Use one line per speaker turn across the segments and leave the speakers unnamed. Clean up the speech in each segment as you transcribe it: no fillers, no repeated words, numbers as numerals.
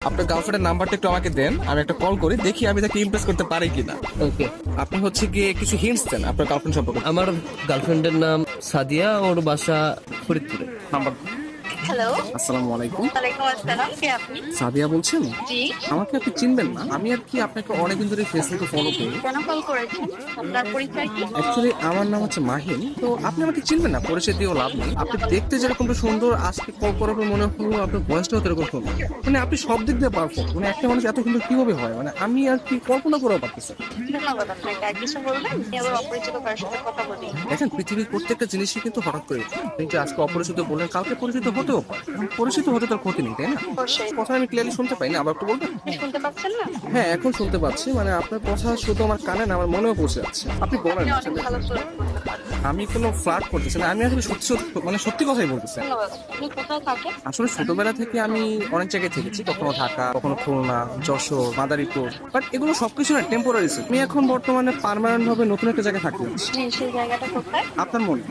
আপনার গার্লফ্রেন্ডের নাম্বারটা একটু আমাকে দেন, আমি একটা কল করি, দেখি আমি তাকে ইমপ্রেস করতে পারি কিনা।
ওকে।
আপনি হচ্ছে গিয়ে কিছু হিন্টস দেন আপনার গার্লফ্রেন্ড সম্পর্কে।
আমার গার্লফ্রেন্ডের নাম সাদিয়া, ওর বাসা ফরিদপুরে।
নাম্বার।
হ্যালো,
আসসালামু আলাইকুম।
ওয়ালাইকুম আসসালাম। কে আপনি?
সাদিয়া বলছেন?
জি।
আমাকে আপনি চিনবেন না, আমি আর কি আপনাকে অনেকদিন ধরে ফেসবুকে ফলো করি।
কেন কল করেছেন? আপনার পরিচয় কি?
অ্যাকচুয়ালি আমার নাম হচ্ছে মাহিন, তো আপনি আমাকে চিনবেন না, পরিচয় দিয়েও লাভ নেই। আপনি দেখতে যেরকমটা সুন্দর, আজকে কল করার পর মনে হলো আপনার ভয়েসটাও এরকম সুন্দর। মানে আপনি সব দিক দিয়ে পারফেক্ট, মানে একটা মানুষ এত সুন্দর কিভাবে হয়, মানে আমি আর কি কল্পনা করেও পারতেছি না।
ধন্যবাদ আপনাকে। আর কিছু বলবেন? আমি আবার অপরিচিত কারোর সাথে কথা বলি।
দেখেন, পৃথিবীর প্রত্যেকটা জিনিসই কিন্তু হঠাৎ করে হয়। আপনি যে আজকে অপরিচিত বললেন, কালকে পরিচিত হতেও পারে। এখন পরিচিত হতে তার ক্ষতি নেই, তাই না?
অবশ্যই।
কথা আমি ক্লিয়ারলি শুনতে পাই না, আবার একটু বলবেন?
শুনতে পাচ্ছেন না?
হ্যাঁ, এখন শুনতে পাচ্ছি। মানে আপনার কথা শুধু আমার কানে না, আমার মনেও পৌঁছে যাচ্ছে। আপনি বলেন
আপনি অনেক
আসলে।
ভালো ফ্লার্ট করতে পারেন।
আমি কোনো ফ্লার্ট করতেছি না, আমি আসলে সত্যি সত্যি, মানে সত্যি কথাই বলতেছি।
ধন্যবাদ। আপনি কোথায় থাকেন?
আসলে ছোটবেলা থেকে আমি অনেক জায়গায় থেকেছি, কখনো ঢাকা, কখনো খুলনা, যশোর, মাদারীপুর, বাট এগুলো সবকিছু না টেম্পোরারি। আমি এখন বর্তমানে পার্মানেন্ট ভাবে নতুন একটা জায়গায় থাকতে যাচ্ছি।
জি, সেই জায়গাটা কোথায়?
আপনার মনে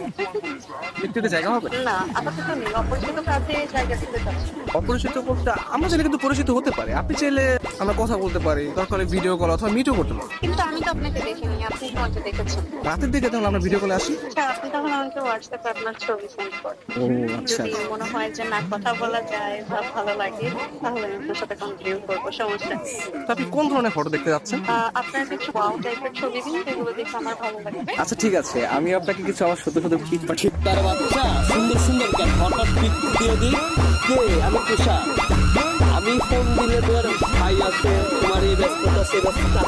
একটু একটা জায়গা হবে?
না, আপাতত নেই। অপরিচিত কাছে জায়গা দিতে চাচ্ছি।
অপরিচিত বলতে আমরা চাইলে কিন্তু পরিচিত হতে পারি। আপনি চাইলে আমরা কথা বলতে পারি, দরকার ভিডিও কল অথবা মিটও করতে পারি।
কিন্তু আমি তো আপনাকে দেখিনি, আপনি আমাকে দেখেছেন।
রাতের দিকে তাহলে আমরা ভিডিও কলে আসি।
আচ্ছা, আপনি তখন আমাকে হোয়াটসঅ্যাপে আপনার ছবি সেন্ড করেন।
ও আচ্ছা।
যদি মনে হয় যে না কথা বলা যায় বা ভালো লাগে, তাহলে আমি আপনার সাথে কন্টিনিউ করবো, সমস্যা নেই।
তো আপনি কোন ধরনের ফটো দেখতে যাচ্ছেন?
আপনার কিছু ওয়াও টাইপের ছবি দিন, যেগুলো দেখে আমার ভালো লাগবে।
আচ্ছা ঠিক আছে, আমি আপনাকে কিছু আমার সত্য সত্য পিক পাঠিয়ে।
তার বাচ্চা সুন্দর সুন্দর কেন হঠাৎ পিক দিয়ে দিই। কে? আমি তুষা। আমি ফোন দিলে তোর ভাই আছে, তোমার এই ব্যস্ততা সে ব্যস্ততা,